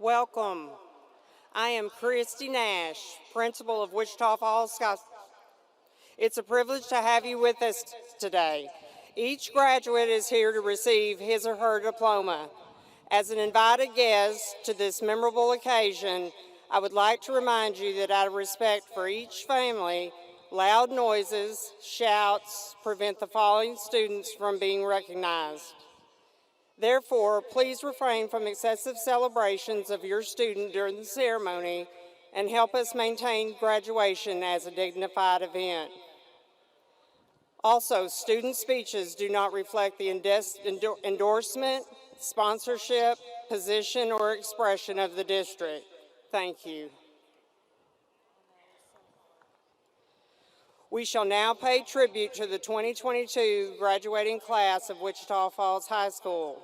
Welcome. I am Christy Nash, principal of Wichita Falls Sky. It's a privilege to have you with us today. Each graduate is here to receive his or her diploma. As an invited guest to this memorable occasion, I would like to remind you that out of respect for each family, loud noises, shouts prevent the following students from being recognized. Therefore, please refrain from excessive celebrations of your student during the ceremony and help us maintain graduation as a dignified event. Also, student speeches do not reflect the endorsement, sponsorship, position, or expression of the district. Thank you. We shall now pay tribute to the 2022 graduating class of Wichita Falls High School.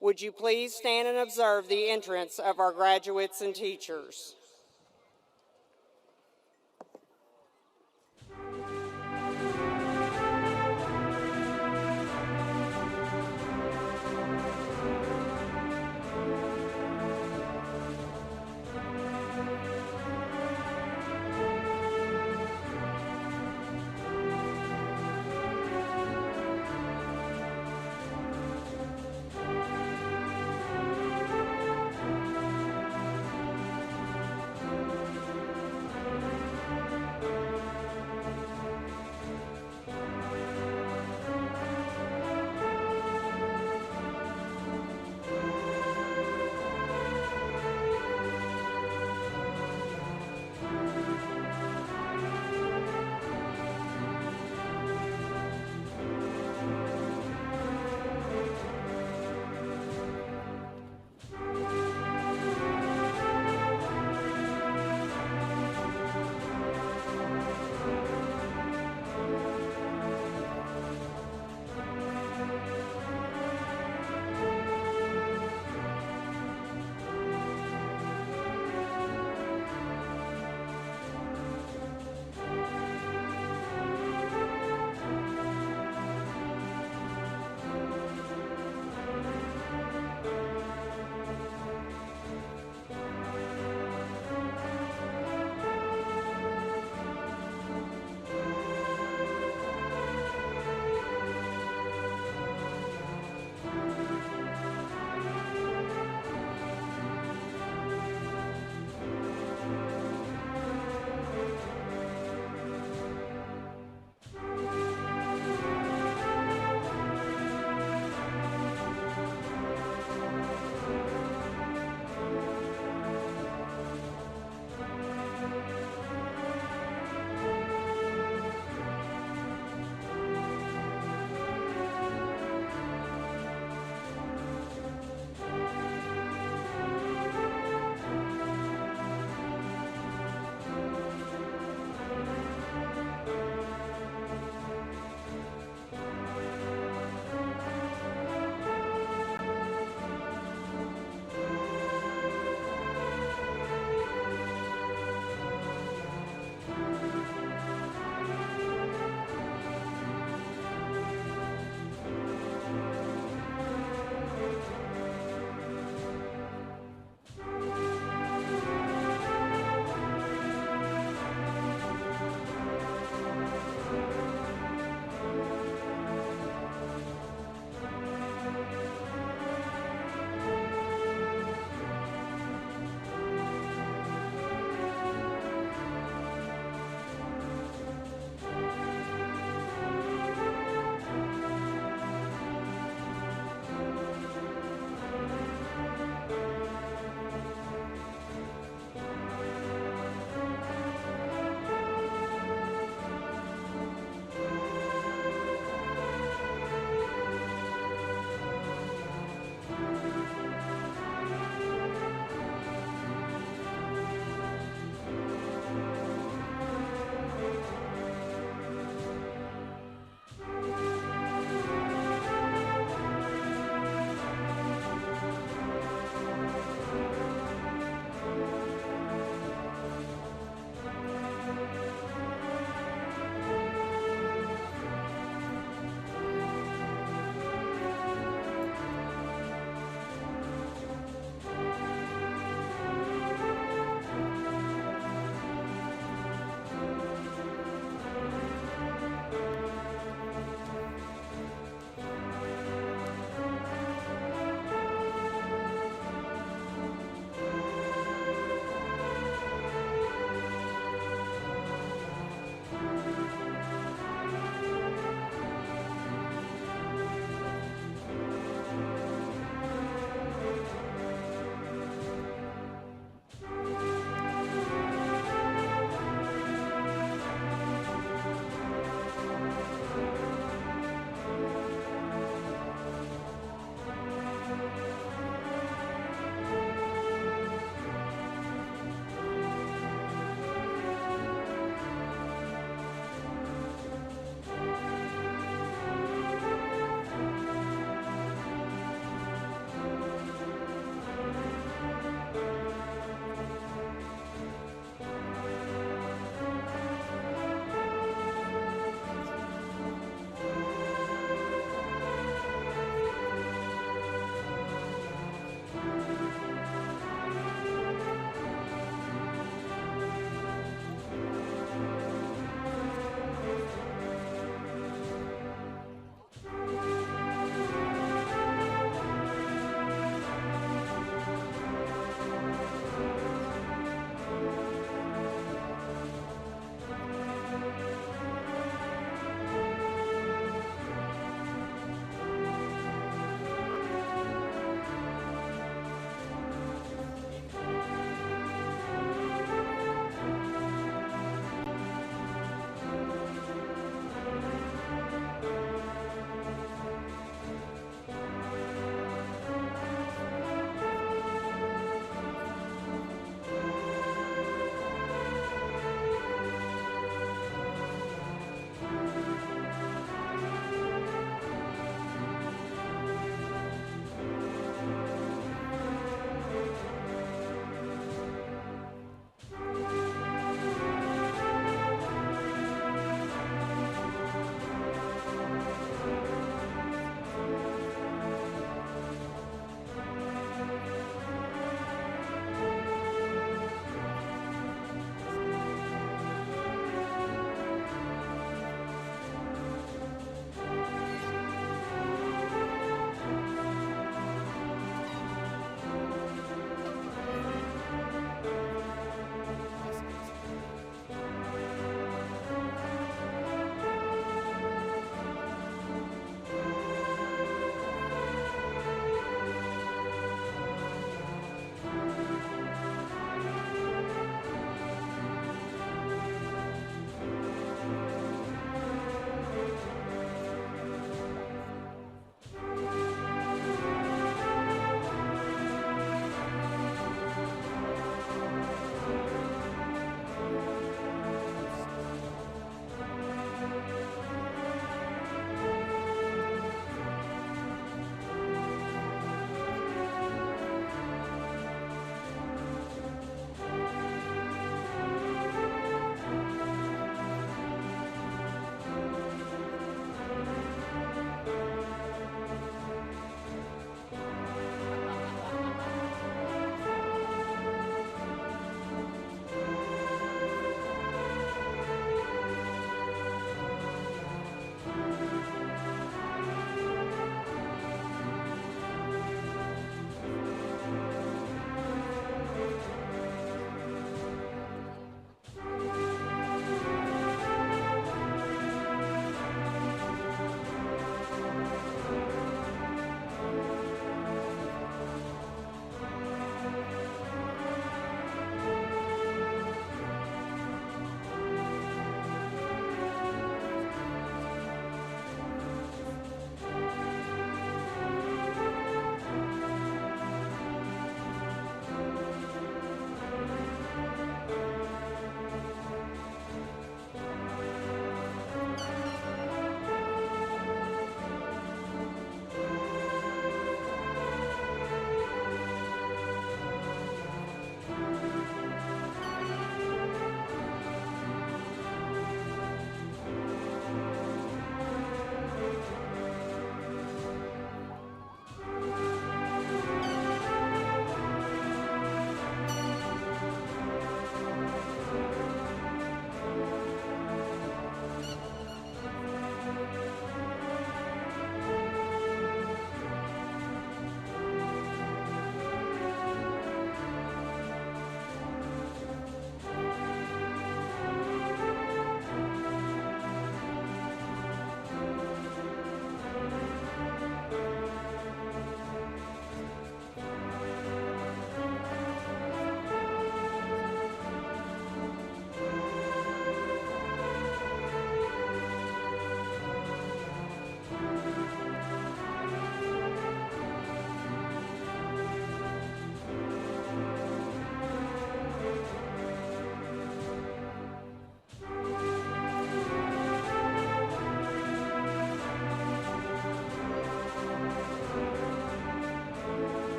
Would you please stand and observe the entrance of our graduates and teachers?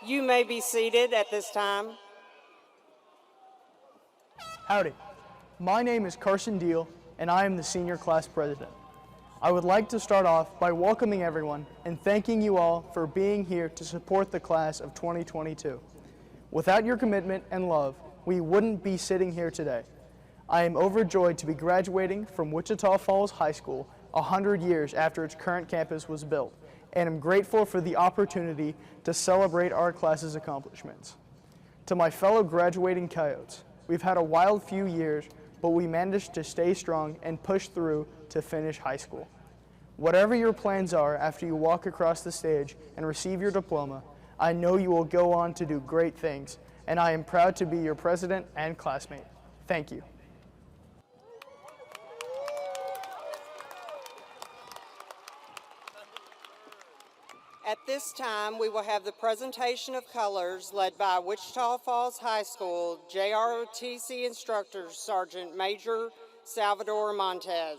You may be seated at this time. Howdy, my name is Carson Deal, and I am the senior class president. I would like to start off by welcoming everyone and thanking you all for being here to support the class of 2022. Without your commitment and love, we wouldn't be sitting here today. I am overjoyed to be graduating from Wichita Falls High School 100 years after its current campus was built, and am grateful for the opportunity to celebrate our class's accomplishments. To my fellow graduating Coyotes, we've had a wild few years, but we managed to stay strong and push through to finish high school. Whatever your plans are after you walk across the stage and receive your diploma, I know you will go on to do great things, and I am proud to be your president and classmate. Thank you. At this time, we will have the presentation of colors led by Wichita Falls High School JROTC instructor, Sergeant Major Salvador Montez.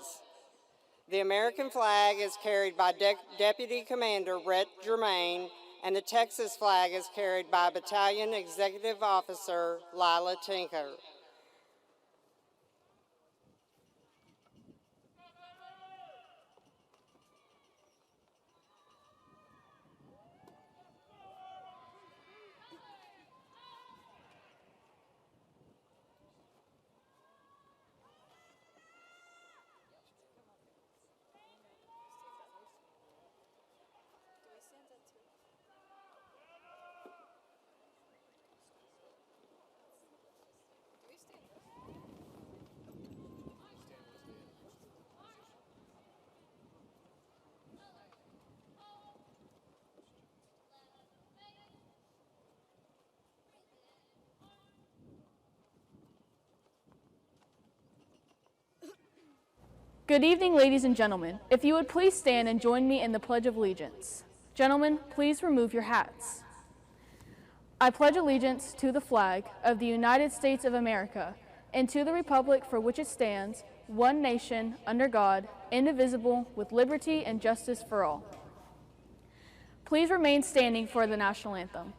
The American flag is carried by Deputy Commander Rhett Germain, and the Texas flag is carried by Battalion Executive Officer Lila Tinker. Good evening, ladies and gentlemen. If you would please stand and join me in the Pledge of Allegiance. Gentlemen, please remove your hats. I pledge allegiance to the flag of the United States of America and to the republic for which it stands, one nation, under God, indivisible, with liberty and justice for all. Please remain standing for the national anthem.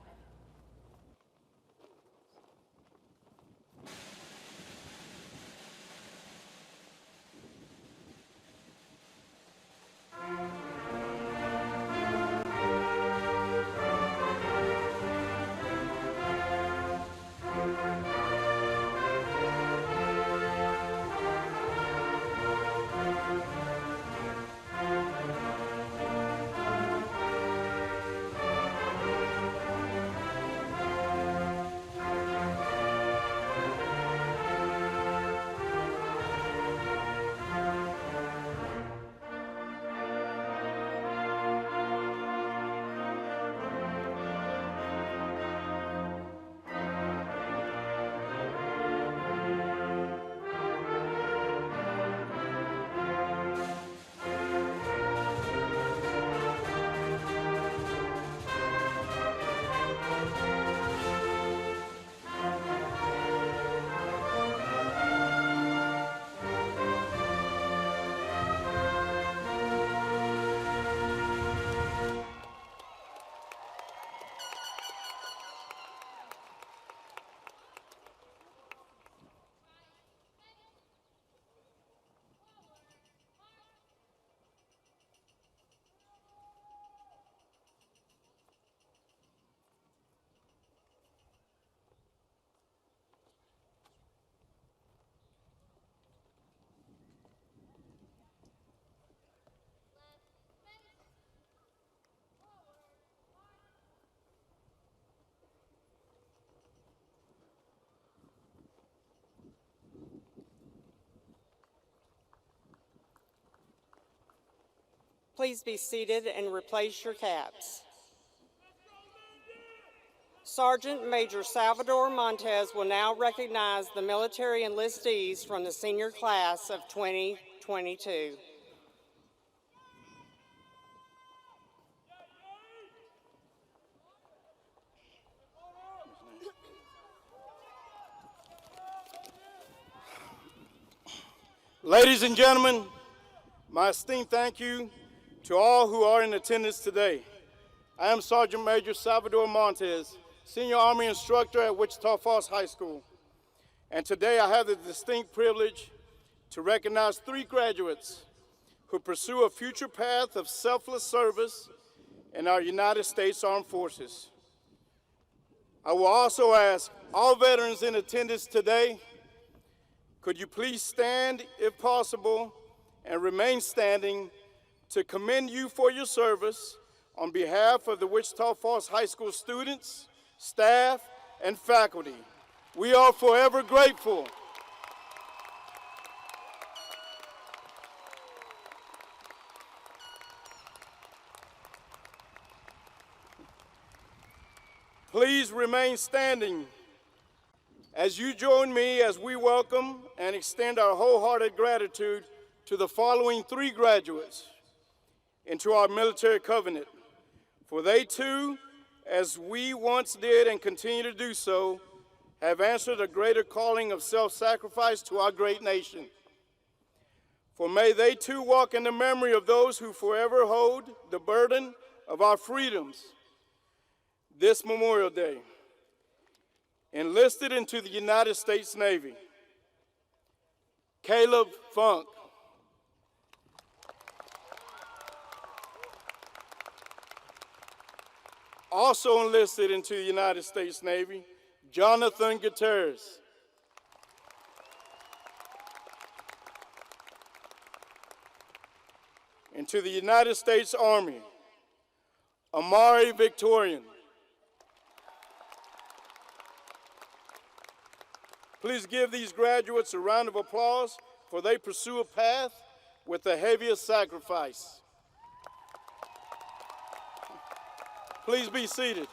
Please be seated and replace your caps. Sergeant Major Salvador Montez will now recognize the military enlistees from the senior class of 2022. Ladies and gentlemen, my esteemed thank you to all who are in attendance today. I am Sergeant Major Salvador Montez, Senior Army Instructor at Wichita Falls High School. And today I have the distinct privilege to recognize 3 graduates who pursue a future path of selfless service in our United States Armed Forces. I will also ask all veterans in attendance today, could you please stand, if possible, and remain standing to commend you for your service on behalf of the Wichita Falls High School students, staff, and faculty. We are forever grateful. Please remain standing as you join me as we welcome and extend our wholehearted gratitude to the following 3 graduates into our military covenant. For they too, as we once did and continue to do so, have answered a greater calling of self-sacrifice to our great nation. For may they too walk in the memory of those who forever hold the burden of our freedoms. This Memorial Day, enlisted into the United States Navy, Caleb Funk. Also enlisted into the United States Navy, Jonathan Gutierrez. Into the United States Army, Amari Victorian. Please give these graduates a round of applause, for they pursue a path with the heaviest sacrifice. Please be seated.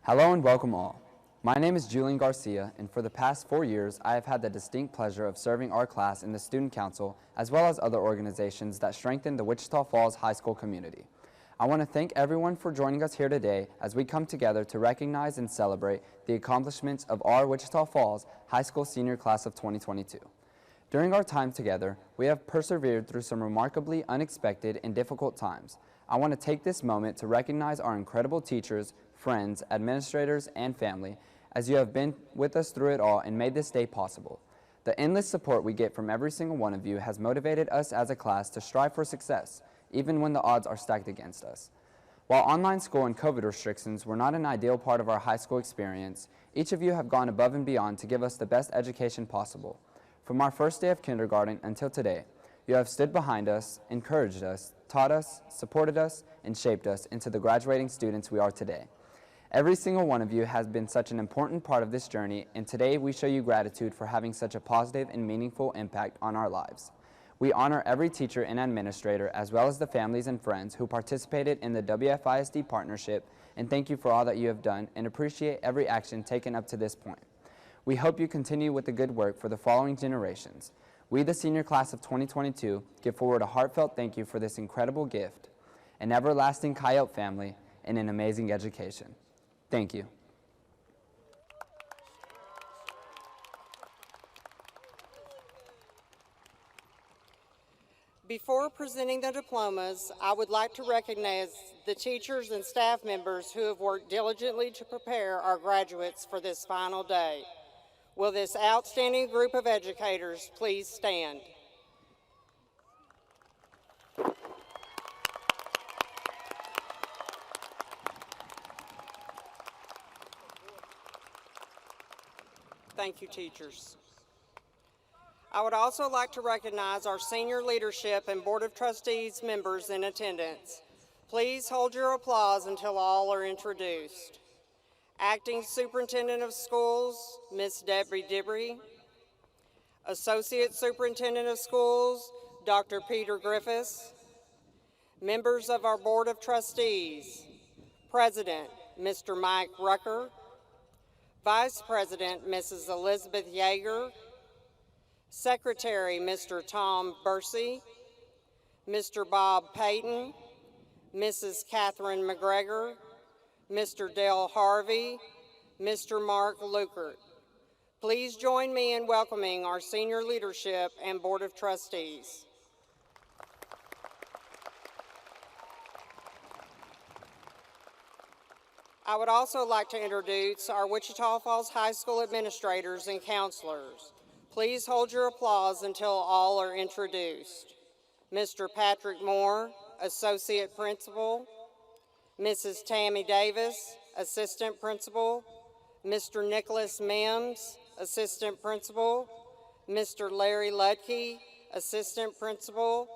Hello and welcome all. My name is Julian Garcia, and for the past 4 years, I have had the distinct pleasure of serving our class in the Student Council, as well as other organizations that strengthen the Wichita Falls High School community. I want to thank everyone for joining us here today as we come together to recognize and celebrate the accomplishments of our Wichita Falls High School senior class of 2022. During our time together, we have persevered through some remarkably unexpected and difficult times. I want to take this moment to recognize our incredible teachers, friends, administrators, and family, as you have been with us through it all and made this day possible. The endless support we get from every single one of you has motivated us as a class to strive for success, even when the odds are stacked against us. While online school and COVID restrictions were not an ideal part of our high school experience, each of you have gone above and beyond to give us the best education possible. From our first day of kindergarten until today, you have stood behind us, encouraged us, taught us, supported us, and shaped us into the graduating students we are today. Every single one of you has been such an important part of this journey, and today we show you gratitude for having such a positive and meaningful impact on our lives. We honor every teacher and administrator, as well as the families and friends who participated in the WFISD partnership, and thank you for all that you have done, and appreciate every action taken up to this point. We hope you continue with the good work for the following generations. We, the senior class of 2022, give forward a heartfelt thank you for this incredible gift, an everlasting Coyote family, and an amazing education. Thank you. Before presenting the diplomas, I would like to recognize the teachers and staff members who have worked diligently to prepare our graduates for this final day. Will this outstanding group of educators please stand? Thank you, teachers. I would also like to recognize our senior leadership and Board of Trustees members in attendance. Please hold your applause until all are introduced. Acting Superintendent of Schools, Ms. Debbie Dibry. Associate Superintendent of Schools, Dr. Peter Griffiths. Members of our Board of Trustees, President, Mr. Mike Rucker. Vice President, Mrs. Elizabeth Yeager. Secretary, Mr. Tom Bursey, Mr. Bob Payton, Mrs. Catherine McGregor, Mr. Dale Harvey, Mr. Mark Lukert. Please join me in welcoming our senior leadership and Board of Trustees. I would also like to introduce our Wichita Falls High School administrators and counselors. Please hold your applause until all are introduced. Mr. Patrick Moore, Associate Principal, Mrs. Tammy Davis, Assistant Principal, Mr. Nicholas Mims, Assistant Principal, Mr. Larry Ludke, Assistant Principal,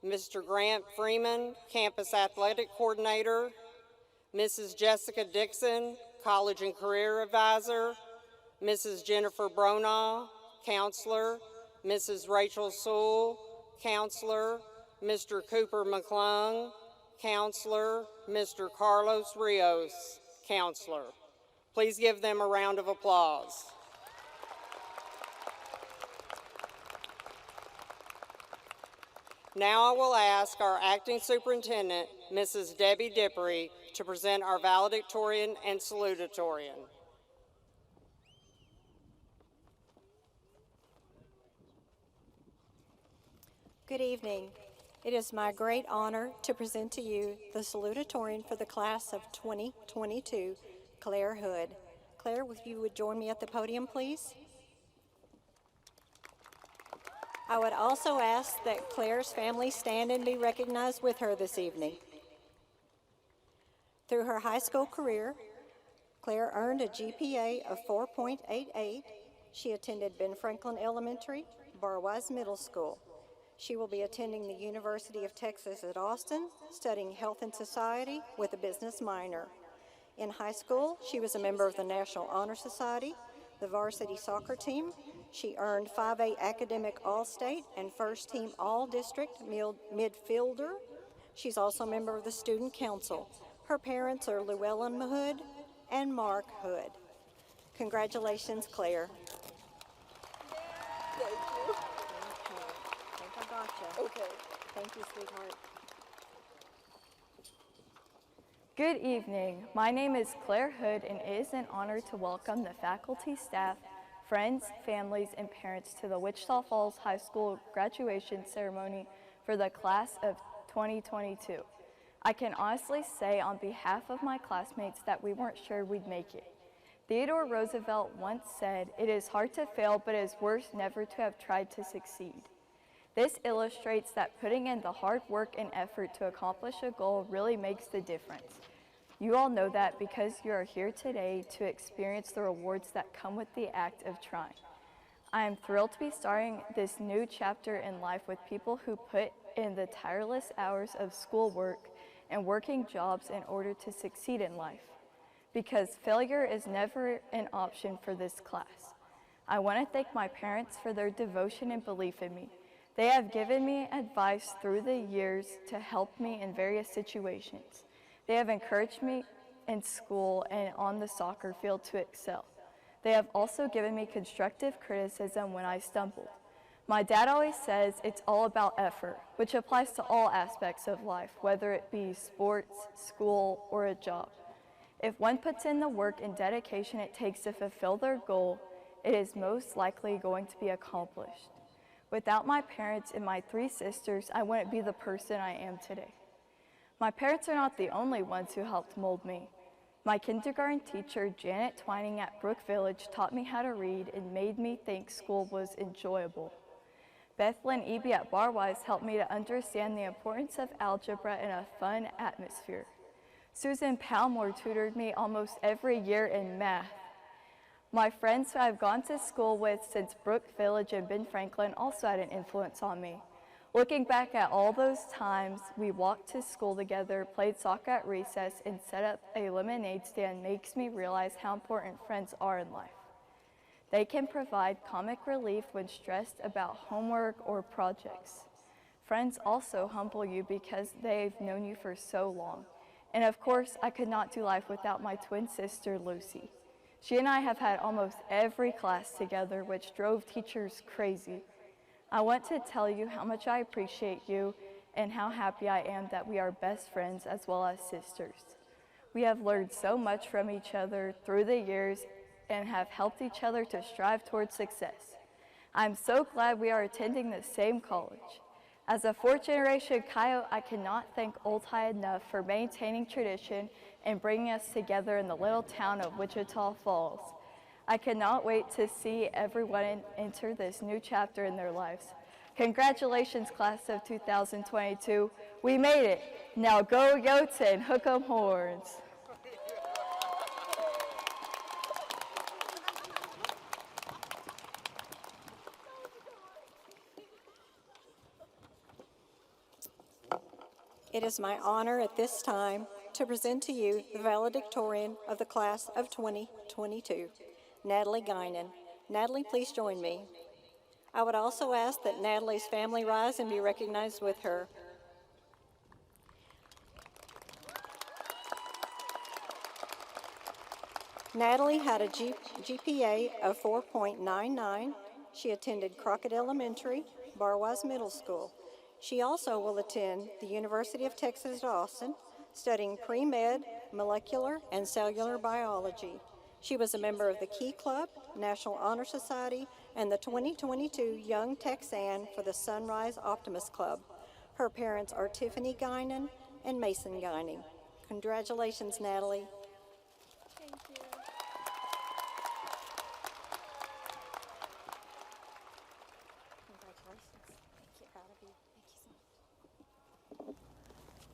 Mr. Grant Freeman, Campus Athletic Coordinator, Mrs. Jessica Dixon, College and Career Advisor, Mrs. Jennifer Bronaugh, Counselor, Mrs. Rachel Sewell, Counselor, Mr. Cooper McClung, Counselor, Mr. Carlos Rios, Counselor. Please give them a round of applause. Now I will ask our Acting Superintendent, Mrs. Debbie Dippery, to present our Valedictorian and Salutatorian. Good evening. It is my great honor to present to you the Salutatorian for the class of 2022, Claire Hood. Claire, if you would join me at the podium, please. I would also ask that Claire's family stand and be recognized with her this evening. Through her high school career, Claire earned a GPA of 4.88. She attended Ben Franklin Elementary, Barwise Middle School. She will be attending the University of Texas at Austin, studying health and society with a business minor. In high school, she was a member of the National Honor Society, the varsity soccer team. She earned 5A Academic All-State and First Team All-District Midfielder. She's also a member of the Student Council. Her parents are Llewellyn Hood and Mark Hood. Congratulations, Claire. Thank you. I think I gotcha. Okay. Thank you, sweetheart. Good evening. My name is Claire Hood, and it is an honor to welcome the faculty, staff, friends, families, and parents to the Wichita Falls High School graduation ceremony for the class of 2022. I can honestly say on behalf of my classmates that we weren't sure we'd make it. Theodore Roosevelt once said, "It is hard to fail, but it is worse never to have tried to succeed." This illustrates that putting in the hard work and effort to accomplish a goal really makes the difference. You all know that because you are here today to experience the rewards that come with the act of trying. I am thrilled to be starting this new chapter in life with people who put in the tireless hours of schoolwork and working jobs in order to succeed in life, because failure is never an option for this class. I want to thank my parents for their devotion and belief in me. They have given me advice through the years to help me in various situations. They have encouraged me in school and on the soccer field to excel. They have also given me constructive criticism when I stumbled. My dad always says it's all about effort, which applies to all aspects of life, whether it be sports, school, or a job. If one puts in the work and dedication it takes to fulfill their goal, it is most likely going to be accomplished. Without my parents and my 3 sisters, I wouldn't be the person I am today. My parents are not the only ones who helped mold me. My kindergarten teacher, Janet Twining at Brook Village, taught me how to read and made me think school was enjoyable. Bethlyn Eby at Barwise helped me to understand the importance of algebra in a fun atmosphere. Susan Palmore tutored me almost every year in math. My friends who I've gone to school with since Brook Village and Ben Franklin also had an influence on me. Looking back at all those times, we walked to school together, played soccer at recess, and set up a lemonade stand makes me realize how important friends are in life. They can provide comic relief when stressed about homework or projects. Friends also humble you because they've known you for so long. And of course, I could not do life without my twin sister, Lucy. She and I have had almost every class together, which drove teachers crazy. I want to tell you how much I appreciate you and how happy I am that we are best friends as well as sisters. We have learned so much from each other through the years and have helped each other to strive towards success. I'm so glad we are attending the same college. As a 4th-generation Coyote, I cannot thank Old High enough for maintaining tradition and bringing us together in the little town of Wichita Falls. I cannot wait to see everyone enter this new chapter in their lives. Congratulations, class of 2022. We made it. Now go Yotes and hook 'em horns. It is my honor at this time to present to you the valedictorian of the class of 2022, Natalie Guinan. Natalie, please join me. I would also ask that Natalie's family rise and be recognized with her. Natalie had a GPA of 4.99. She attended Crockett Elementary, Barwise Middle School. She also will attend the University of Texas at Austin, studying pre-med, molecular, and cellular biology. She was a member of the Key Club, National Honor Society, and the 2022 Young Texan for the Sunrise Optimist Club. Her parents are Tiffany Guinan and Mason Guinan. Congratulations, Natalie. Thank you.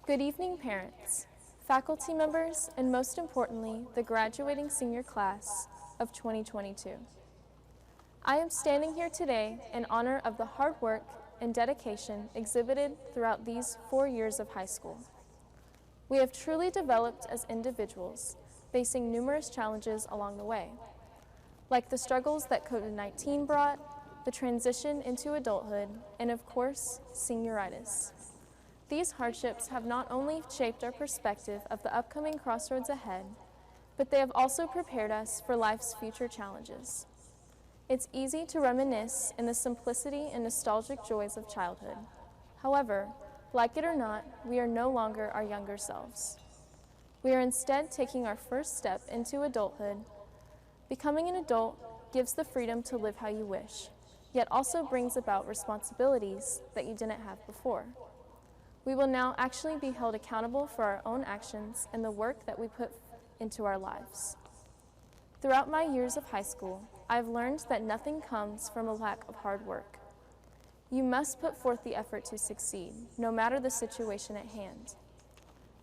Good evening, parents, faculty members, and most importantly, the graduating senior class of 2022. I am standing here today in honor of the hard work and dedication exhibited throughout these 4 years of high school. We have truly developed as individuals, facing numerous challenges along the way, like the struggles that COVID-19 brought, the transition into adulthood, and of course, senioritis. These hardships have not only shaped our perspective of the upcoming crossroads ahead, but they have also prepared us for life's future challenges. It's easy to reminisce in the simplicity and nostalgic joys of childhood. However, like it or not, we are no longer our younger selves. We are instead taking our first step into adulthood. Becoming an adult gives the freedom to live how you wish, yet also brings about responsibilities that you didn't have before. We will now actually be held accountable for our own actions and the work that we put into our lives. Throughout my years of high school, I've learned that nothing comes from a lack of hard work. You must put forth the effort to succeed, no matter the situation at hand.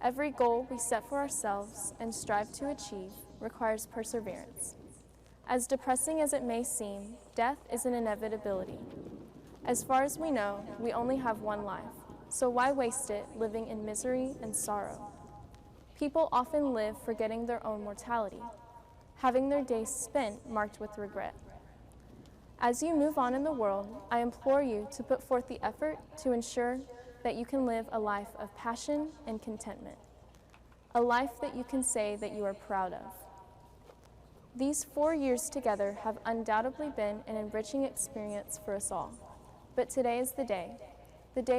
Every goal we set for ourselves and strive to achieve requires perseverance. As depressing as it may seem, death is an inevitability. As far as we know, we only have one life. So why waste it living in misery and sorrow? People often live forgetting their own mortality, having their days spent marked with regret. As you move on in the world, I implore you to put forth the effort to ensure that you can live a life of passion and contentment, a life that you can say that you are proud of. These 4 years together have undoubtedly been an enriching experience for us all, but today is the day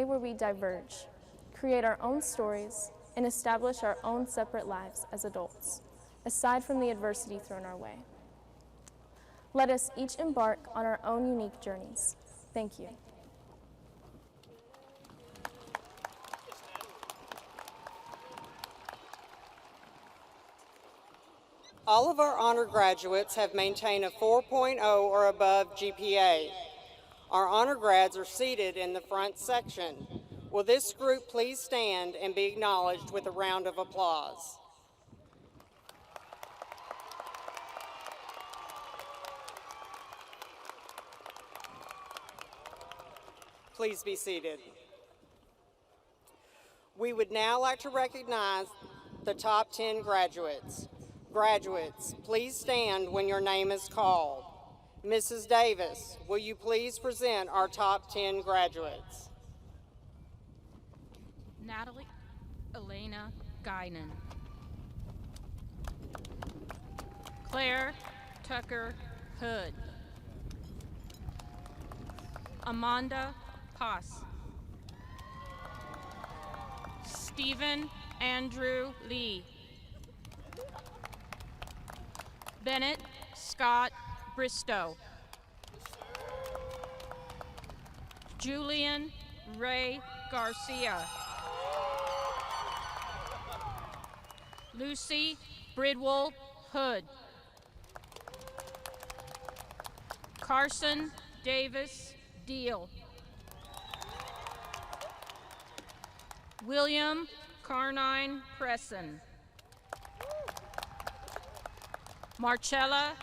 where we diverge, create our own stories, and establish our own separate lives as adults, aside from the adversity thrown our way. Let us each embark on our own unique journeys. Thank you. All of our honor graduates have maintained a 4.0 or above GPA. Our honor grads are seated in the front section. Will this group please stand and be acknowledged with a round of applause? Please be seated. We would now like to recognize the top 10 graduates. Graduates, please stand when your name is called. Mrs. Davis, will you please present our top 10 graduates? Natalie Elena Guinan. Claire Tucker Hood. Amanda Haas. Stephen Andrew Lee. Bennett Scott Bristow. Julian Ray Garcia. Lucy Bridwell Hood. Carson Davis Deal. William Carnine Presson. Marcella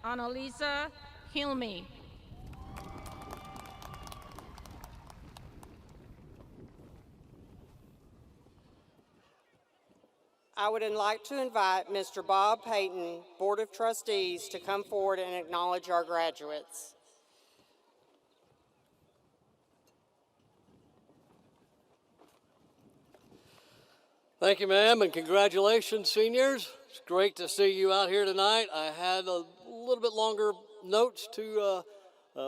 Annalisa Hilmy. I would like to invite Mr. Bob Payton, Board of Trustees, to come forward and acknowledge our graduates. Thank you, ma'am, and congratulations, seniors. It's great to see you out here tonight. I had a little bit longer notes to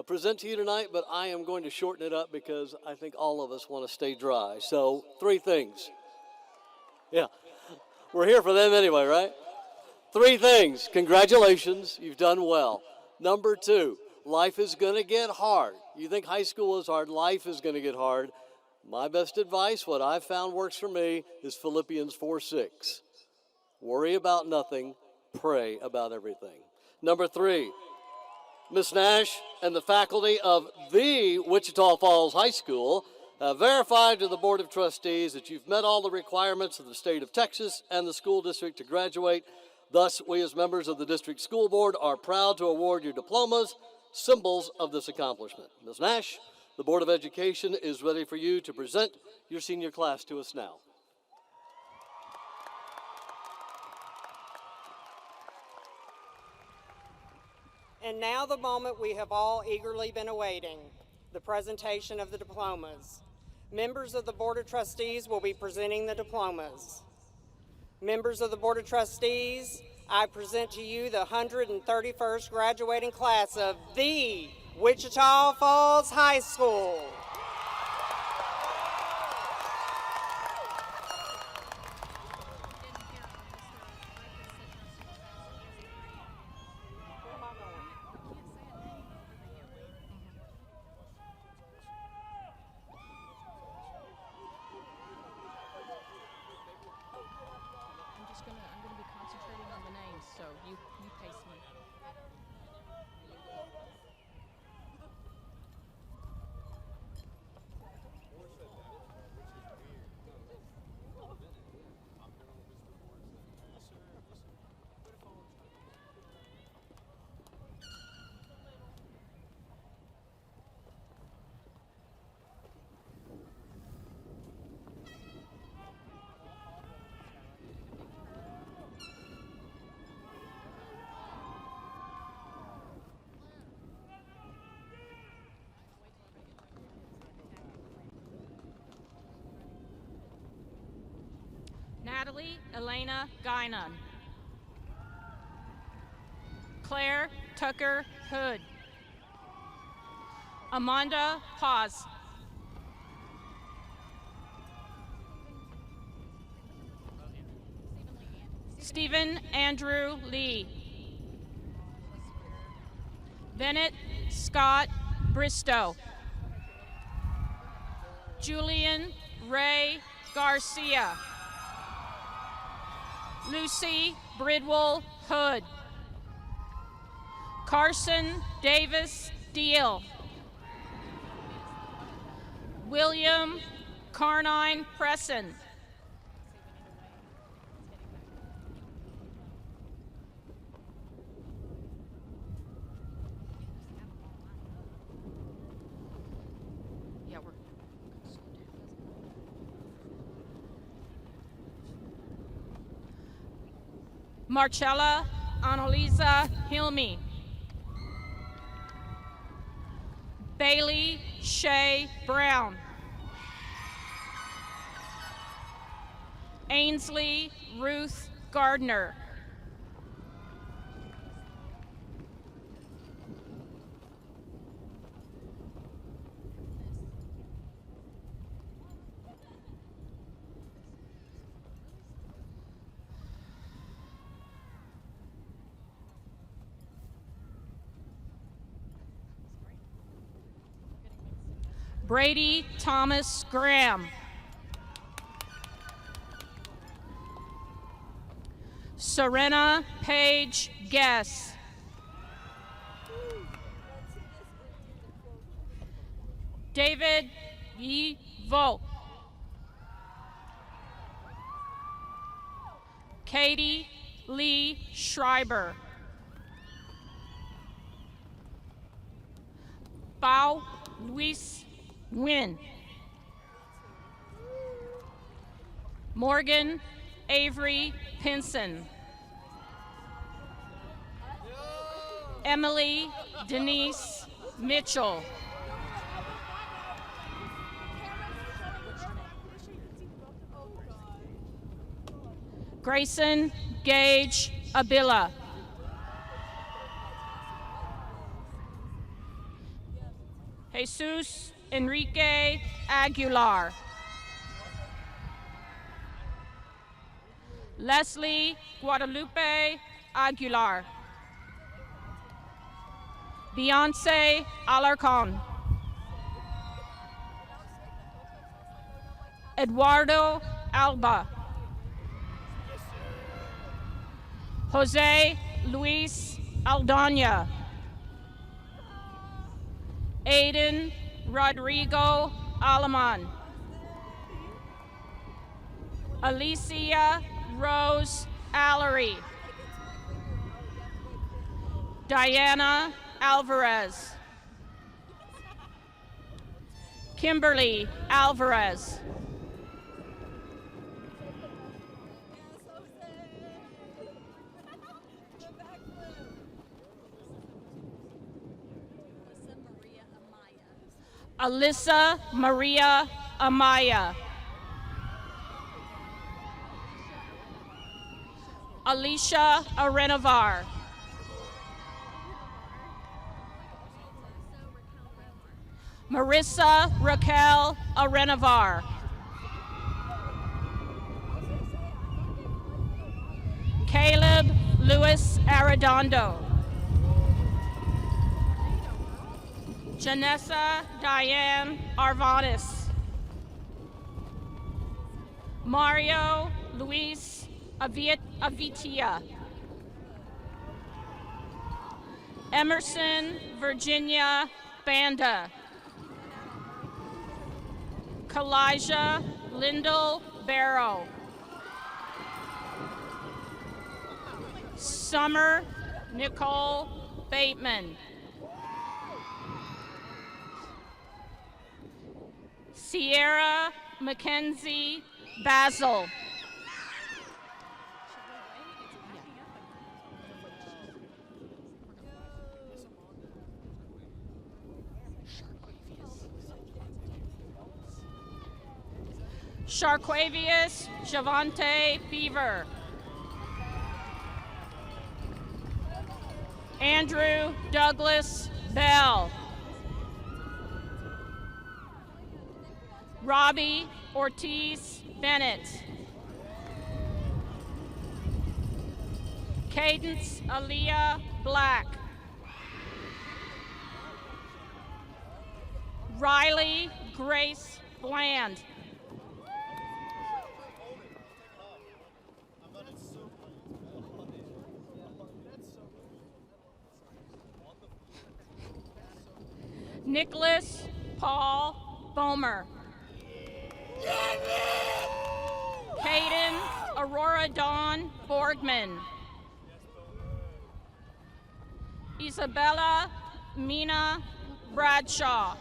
present to you tonight, but I am going to shorten it up because I think all of us want to stay dry. So, 3 things. Yeah, we're here for them anyway, right? 3 things. Congratulations, you've done well. Number 2, life is going to get hard. You think high school is hard, life is going to get hard. My best advice, what I've found works for me, is Philippians 4:6. Worry about nothing, pray about everything. Number 3, Ms. Nash and the faculty of the Wichita Falls High School have verified to the Board of Trustees that you've met all the requirements of the state of Texas and the school district to graduate. Thus, we as members of the district school board are proud to award you diplomas, symbols of this accomplishment. Ms. Nash, the Board of Education is ready for you to present your senior class to us now. And now the moment we have all eagerly been awaiting, the presentation of the diplomas. Members of the Board of Trustees will be presenting the diplomas. Members of the Board of Trustees, I present to you the 131st graduating class of the Wichita Falls High School. I'm gonna be concentrating on the names, so you pace me. Natalie Elena Guinan. Claire Tucker Hood. Amanda Paz. Stephen Andrew Lee. Bennett Scott Bristow. Julian Ray Garcia. Lucy Bridwell Hood. Carson Davis Deal. William Carnine Presson. Marcella Annalisa Hilmy. Bailey Shay Brown. Ainsley Ruth Gardner. Brady Thomas Graham. Serena Page Guess. David E. Volk. Katie Lee Schreiber. Bao Luis Nguyen. Morgan Avery Pinson. Emily Denise Mitchell. Grayson Gage Abila. Jesus Enrique Aguilar. Leslie Guadalupe Aguilar. Beyonce Alarcon. Eduardo Alba. Jose Luis Aldana. Aiden Rodrigo Alaman. Alicia Rose Allery. Diana Alvarez. Kimberly Alvarez. Alyssa Maria Amaya. Alicia Arenavar. Marissa Raquel Arenavar. Caleb Luis Arredondo. Janessa Diane Arvanis. Mario Luis Avitia. Emerson Virginia Banda. Kalijah Lyndall Barrow. Summer Nicole Bateman. Sierra Mackenzie Basil. Sharquavius Javante Beaver. Andrew Douglas Bell. Robbie Ortiz Bennett. Cadence Aaliyah Black. Riley Grace Bland. Nicholas Paul Bomer. Hayden Aurora Dawn Borgman. Isabella Mina Bradshaw.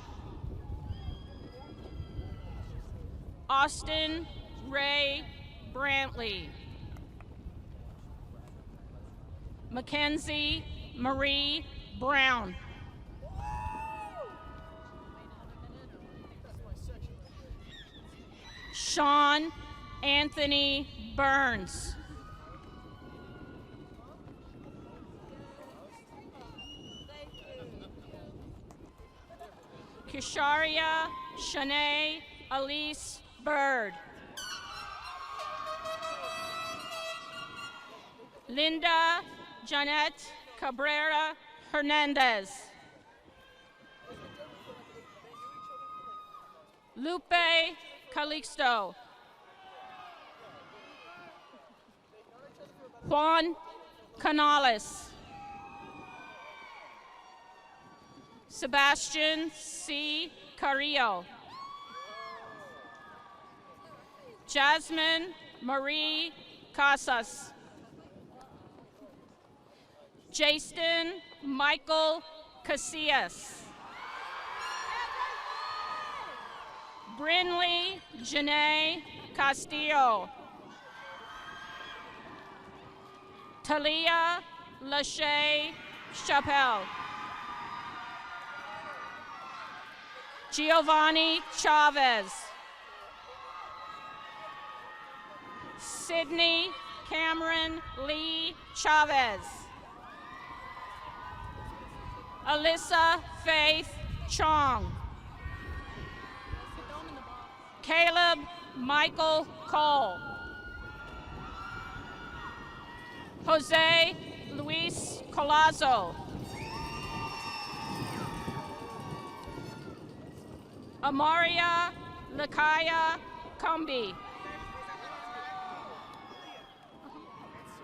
Austin Ray Brantley. Mackenzie Marie Brown. Sean Anthony Burns. Kisharia Shanae Elise Bird. Linda Janet Cabrera Hernandez. Lupe Calixto. Juan Canales. Sebastian C. Carrillo. Jasmine Marie Casas. Jason Michael Casillas. Brinley Janae Castillo. Talia Lachey Chappelle. Giovanni Chavez. Sydney Cameron Lee Chavez. Alyssa Faith Chong. Caleb Michael Cole. Jose Luis Colazo. Amaria Lakaya Combi.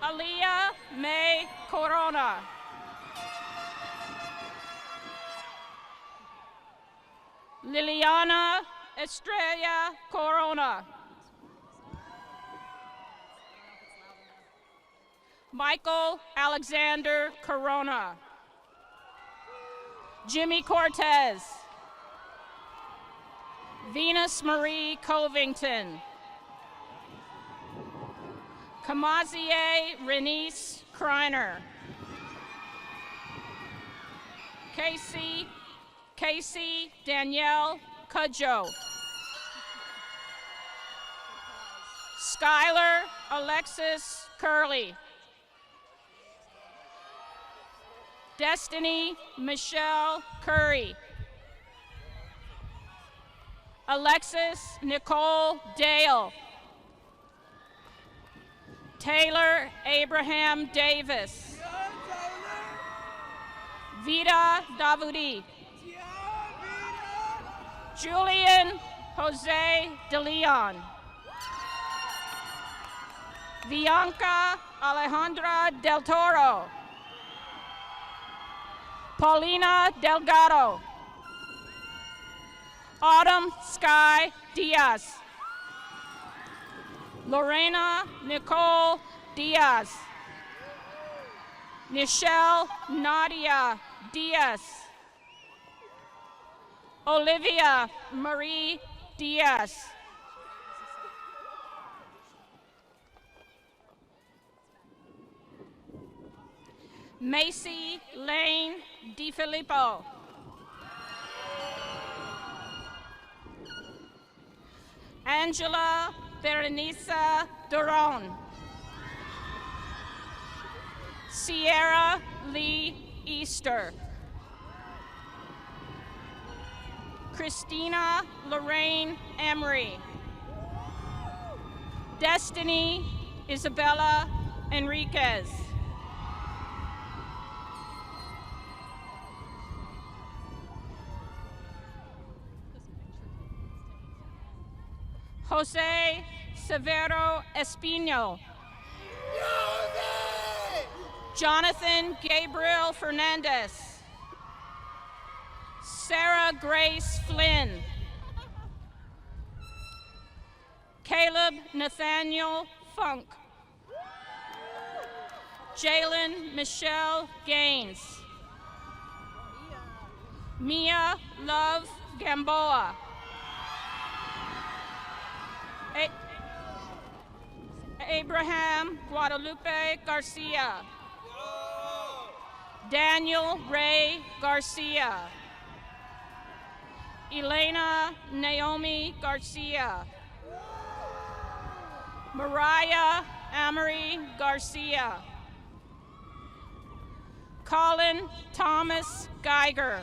Aliyah May Corona. Liliana Estrella Corona. Michael Alexander Corona. Jimmy Cortez. Venus Marie Covington. Kamazie Renice Kreiner. Casey Danielle Cudjoe. Skylar Alexis Curley. Destiny Michelle Curry. Alexis Nicole Dale. Taylor Abraham Davis. Vida Davudi. Julian Jose De Leon. Bianca Alejandra Del Toro. Paulina Delgado. Autumn Sky Diaz. Lorena Nicole Diaz. Nichelle Nadia Diaz. Olivia Marie Diaz. Macy Lane DiFilippo. Angela Berenice Duron. Sierra Lee Easter. Christina Lorraine Emery. Destiny Isabella Enriquez. Jose Severo Espino. Jonathan Gabriel Fernandez. Sarah Grace Flynn. Caleb Nathaniel Funk. Jalen Michelle Gaines. Mia Love Gamboa. Abraham Guadalupe Garcia. Daniel Ray Garcia. Elena Naomi Garcia. Mariah Amory Garcia. Colin Thomas Geiger.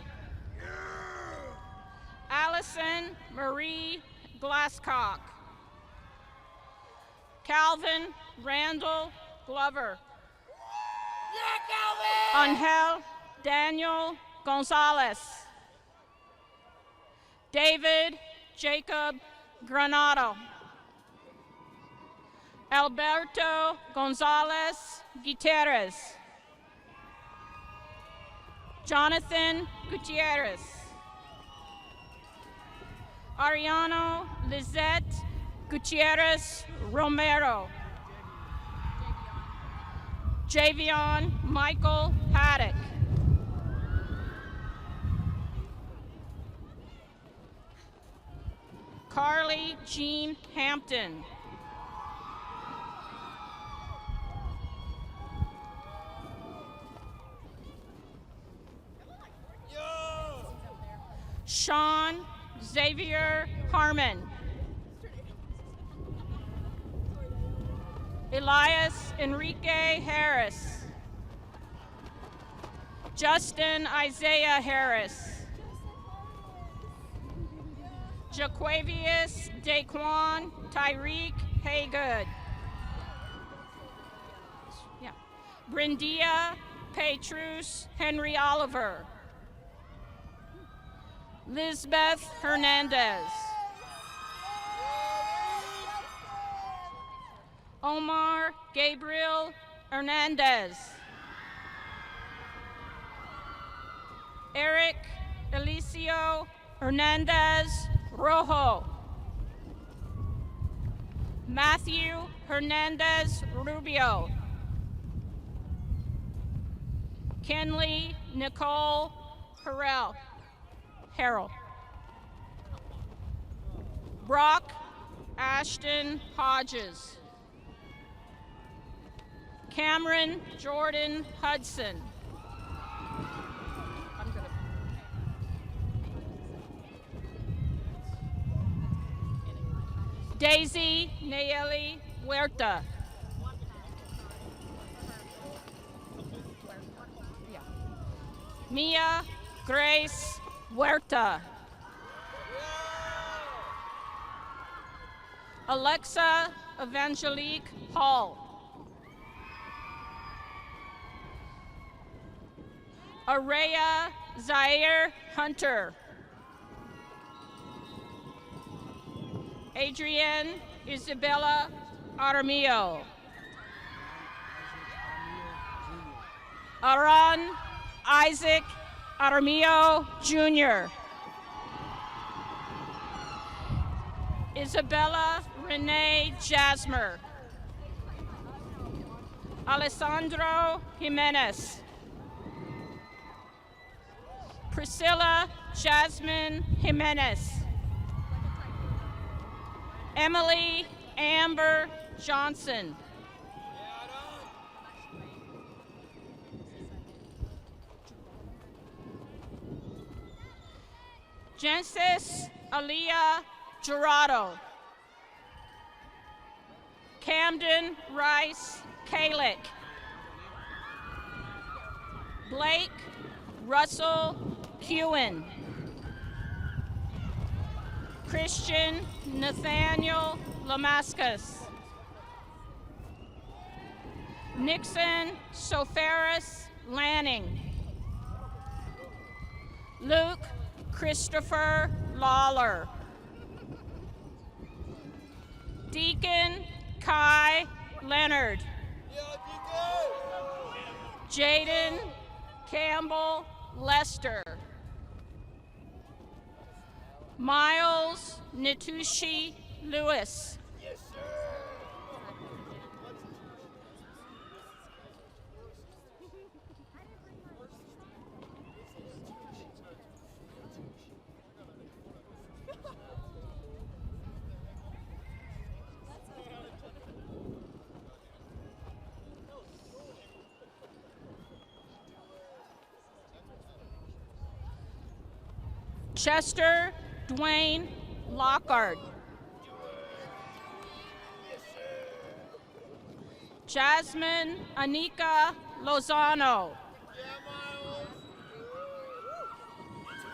Allison Marie Glasscock. Calvin Randall Glover. Angel Daniel Gonzalez. David Jacob Granado. Alberto Gonzalez Gutierrez. Jonathan Gutierrez. Ariano Lizette Gutierrez Romero. Javion Michael Haddock. Carly Jean Hampton. Sean Xavier Harmon. Elias Enrique Harris. Justin Isaiah Harris. Jaquavius Daquan Tyreek Haygood. Yeah. Brindia Petrus Henry Oliver. Lisbeth Hernandez. Omar Gabriel Hernandez. Eric Elicio Hernandez Rojo. Matthew Hernandez Rubio. Kenley Nicole Harrell. Brock Ashton Hodges. Cameron Jordan Hudson. Daisy Nayeli Huerta. Mia Grace Huerta. Alexa Evangelique Hall. Araya Zaire Hunter. Adrienne Isabella Armillo. Aran Isaac Armillo Jr. Isabella Renee Jasmer. Alessandro Jimenez. Priscilla Jasmine Jimenez. Emily Amber Johnson. Gensis Aliyah Jurado. Camden Rice Kalick. Blake Russell Hewen. Christian Nathaniel Lamascus. Nixon Soferis Lanning. Luke Christopher Lawler. Deacon Kai Leonard. Jaden Campbell Lester. Miles Natushi Lewis. Chester Dwayne Lockhart. Jasmine Anika Lozano.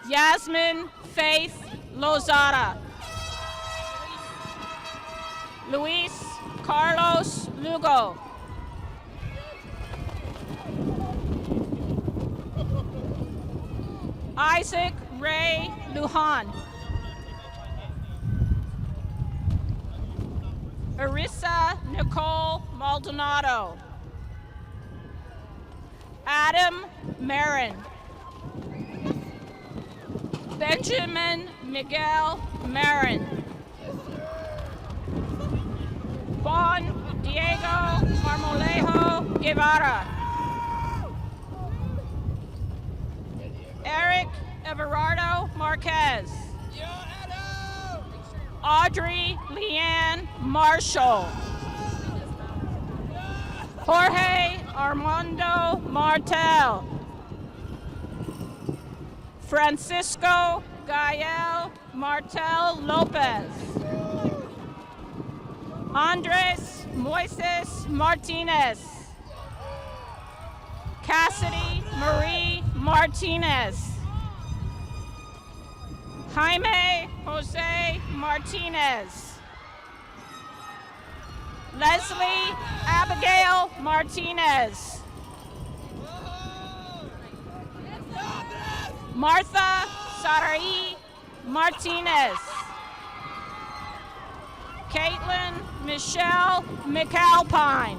Yasmin Faith Lozada. Luis Carlos Lugo. Isaac Ray Lujan. Arissa Nicole Maldonado. Adam Marin. Benjamin Miguel Marin. Juan Diego Marmolejo Guevara. Eric Everardo Marquez. Audrey Leanne Marshall. Jorge Armando Martel. Francisco Gael Martel Lopez. Andres Moises Martinez. Cassidy Marie Martinez. Jaime Jose Martinez. Leslie Abigail Martinez. Martha Sarai Martinez. Caitlin Michelle McAlpine.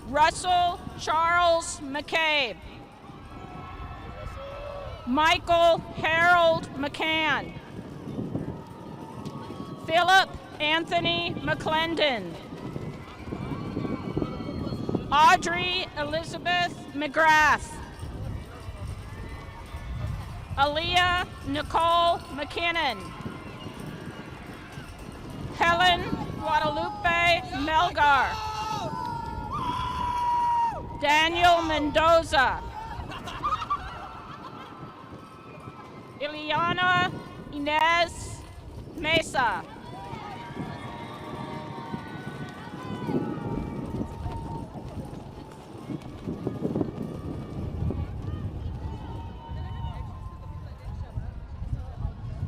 Russell Charles McCabe. Michael Harold McCann. Philip Anthony McClendon. Audrey Elizabeth McGrath. Aaliyah Nicole McKinnon. Helen Guadalupe Melgar. Daniel Mendoza. Ileana Inez Mesa.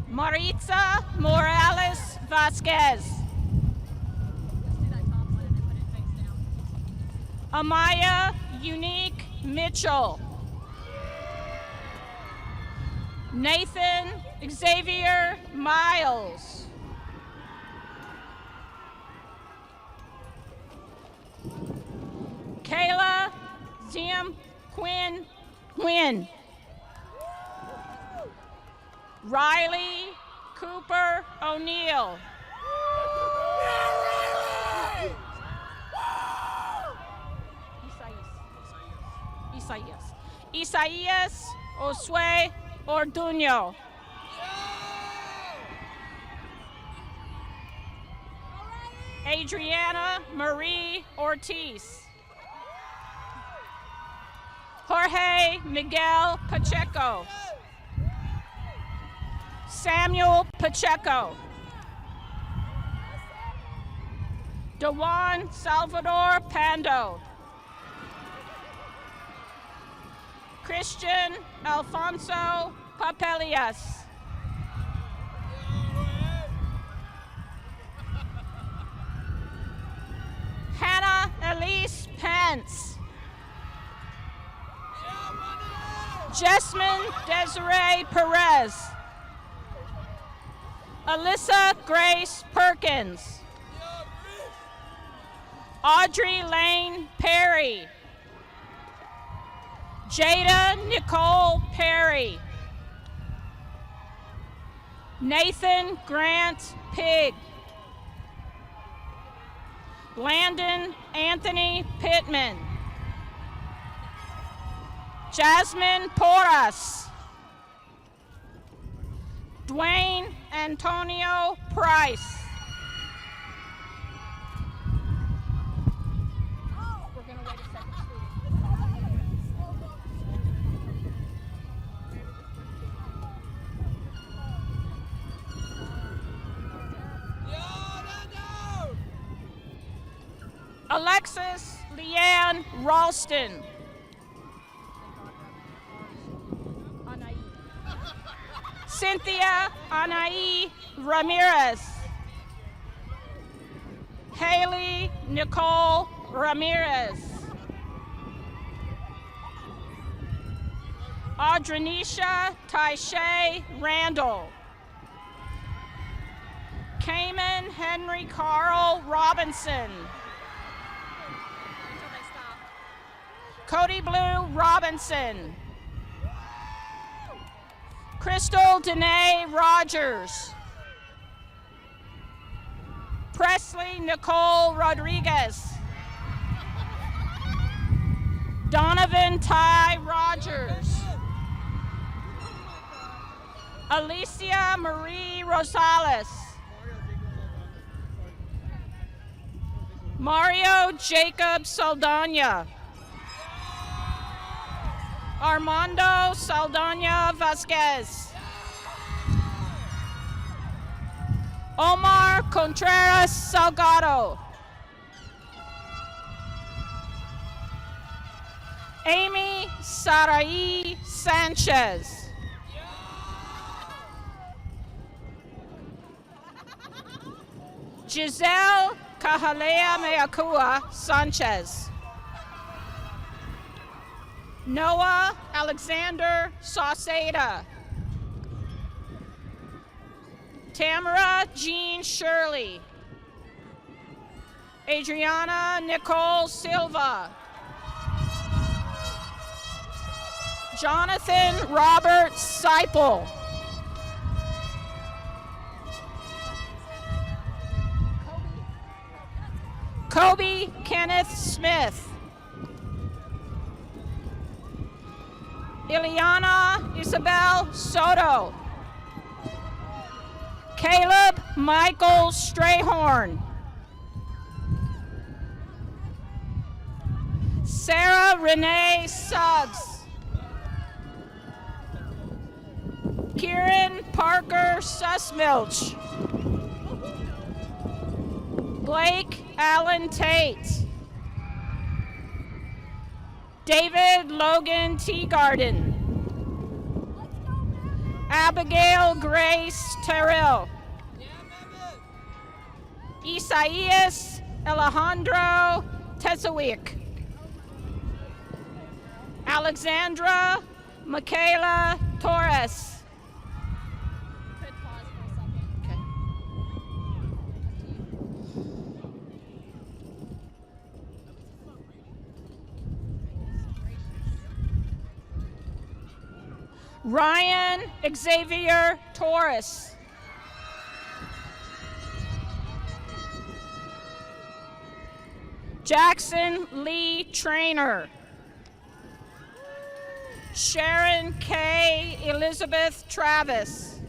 Maritza Morales Vasquez. Amaya Unique Mitchell. Nathan Xavier Miles. Kayla Zim Quinn Quinn. Riley Cooper O'Neill. Isaías Osue Orduño. Adriana Marie Ortiz. Jorge Miguel Pacheco. Samuel Pacheco. Dewan Salvador Pando. Christian Alfonso Papelias. Hannah Elise Pence. Jessamine Desiree Perez. Alyssa Grace Perkins. Audrey Lane Perry. Jada Nicole Perry. Nathan Grant Pig. Landon Anthony Pittman. Jasmine Porras. Dwayne Antonio Price. We're going to wait a second, Alexis Leanne Ralston. Cynthia Anaí Ramirez. Haley Nicole Ramirez. Audrenisha Taishay Randall. Cayman Henry Carl Robinson. Cody Blue Robinson. Crystal Danae Rogers. Presley Nicole Rodriguez. Donovan Ty Rogers. Alicia Marie Rosales. Mario Jacob Saldana. Armando Saldana Vasquez. Omar Contreras Salgado. Amy Sarai Sanchez. Giselle Kahalea Meakua Sanchez. Noah Alexander Sauceda. Tamara Jean Shirley. Adriana Nicole Silva. Jonathan Robert Seipel. Kobe Kenneth Smith. Ileana Isabel Soto. Caleb Michael Strayhorn. Sarah Renee Suggs. Kieran Parker Sussmilch. Blake Allen Tate. David Logan Teagarden. Abigail Grace Terrell. Isaias Alejandro Tesawick. Alexandra Michaela Torres. Ryan Xavier Torres. Jackson Lee Trainer. Sharon K. Elizabeth Travis.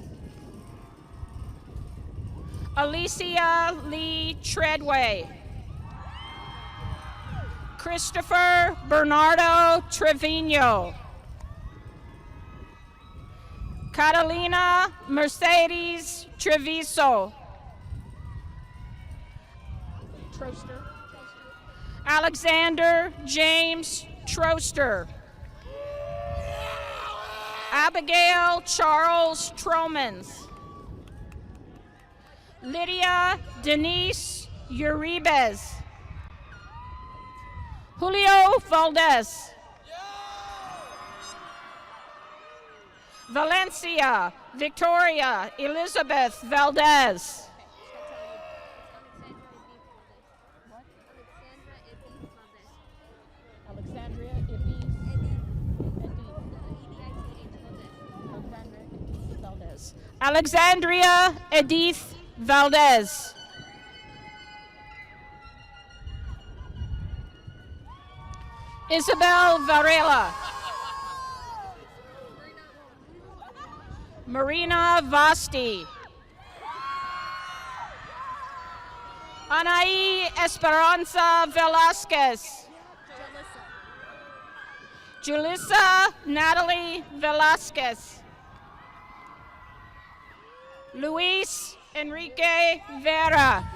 Alicia Lee Treadway. Christopher Bernardo Trevino. Catalina Mercedes Treviso. Troster. Alexander James Troster. Abigail Charles Tromans. Lydia Denise Uribes. Julio Valdez. Valencia Victoria Elizabeth Valdez. Alexandria Valdez. Alexandria Edith Valdez. Isabel Varela. Marina Vasti. Anaí Esperanza Velasquez. Julissa Natalie Velasquez. Luis Enrique Vera.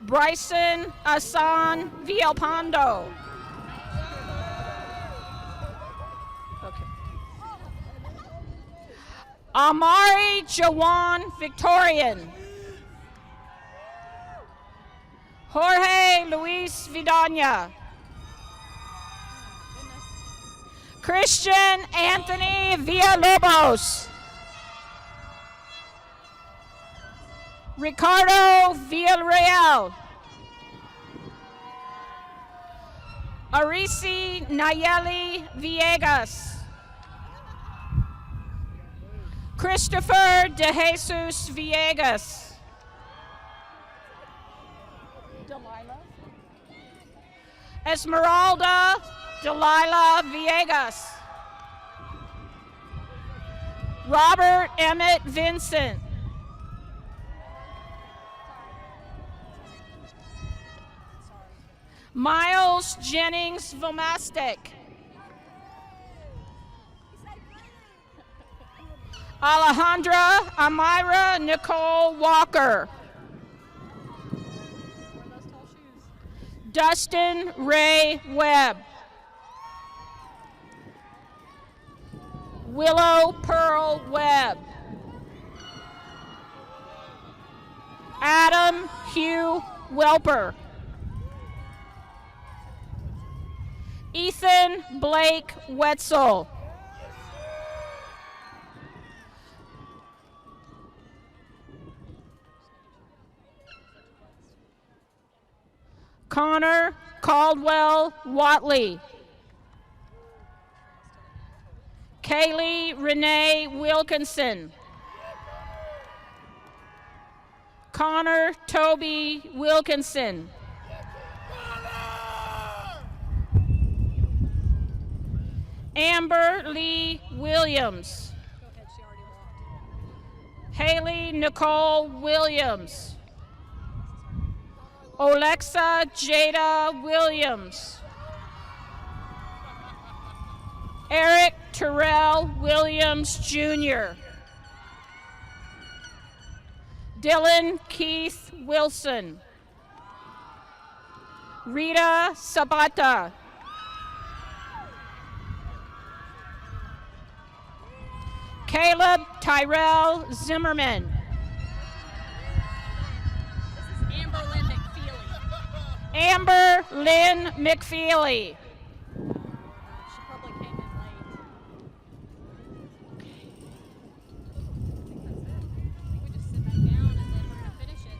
Bryson Asan Villalpando. Okay. Amari Jawan Victorian. Jorge Luis Vidania. Christian Anthony Villalobos. Ricardo Villarreal. Arisi Nayeli Villegas. Christopher De Jesus Villegas. Esmeralda Delilah Villegas. Robert Emmett Vincent. Miles Jennings Vomastic. Alejandra Amira Nicole Walker. Dustin Ray Webb. Willow Pearl Webb. Adam Hugh Welper. Ethan Blake Wetzel. Connor Caldwell Watley. Kaylee Renee Wilkinson. Connor Toby Wilkinson. Amber Lee Williams. Haley Nicole Williams. Alexa Jada Williams. Eric Terrell Williams Jr. Dylan Keith Wilson. Rita Sabata. Caleb Tyrell Zimmerman. This is Amber Lynn McFeely. Amber Lynn McFeely. She probably came in late. I think we just sit back down and then we're going to finish it.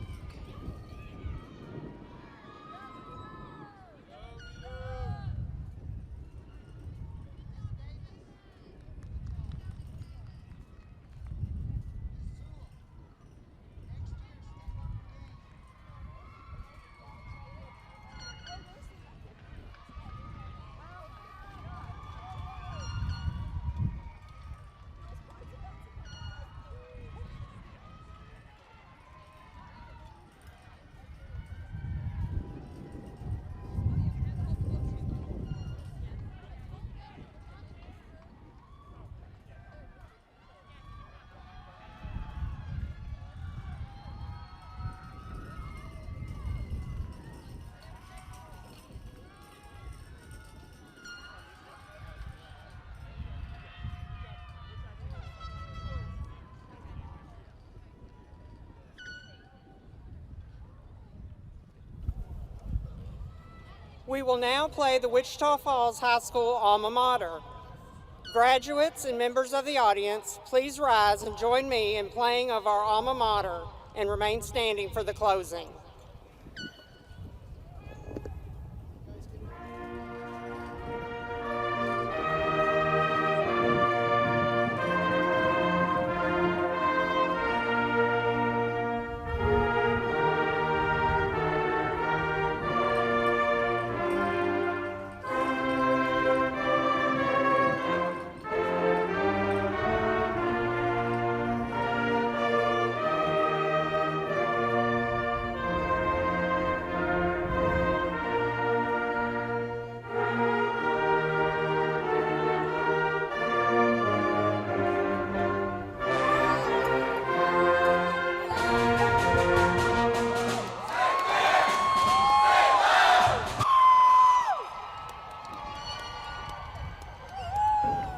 We will now play the Wichita Falls High School alma mater. Graduates and members of the audience, please rise and join me in playing of our alma mater and remain standing for the closing.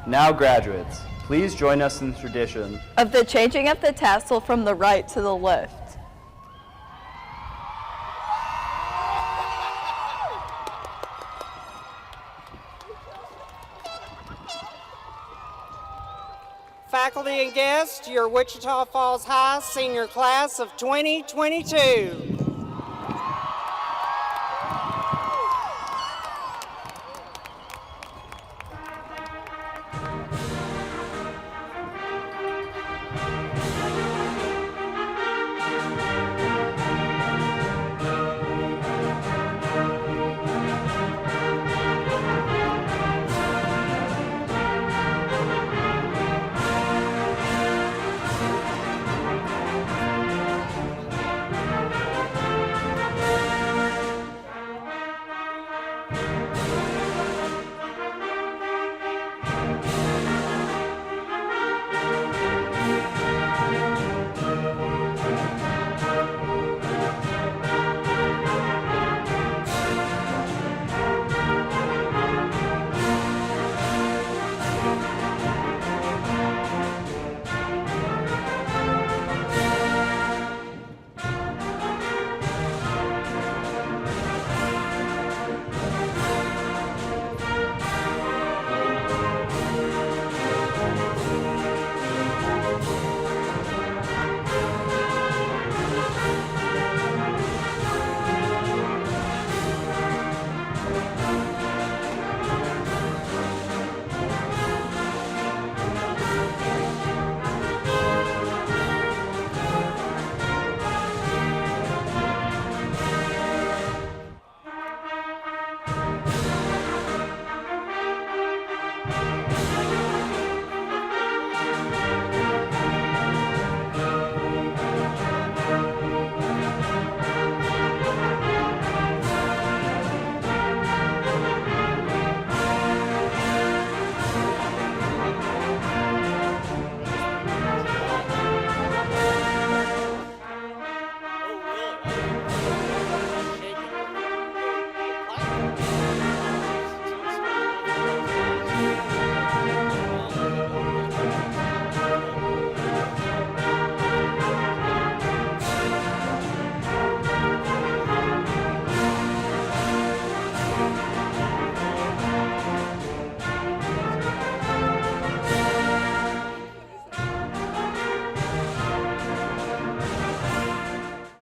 Now graduates, please join us in the tradition of the changing of the tassel from the right to the left. Faculty and guests, your Wichita Falls High senior class of 2022.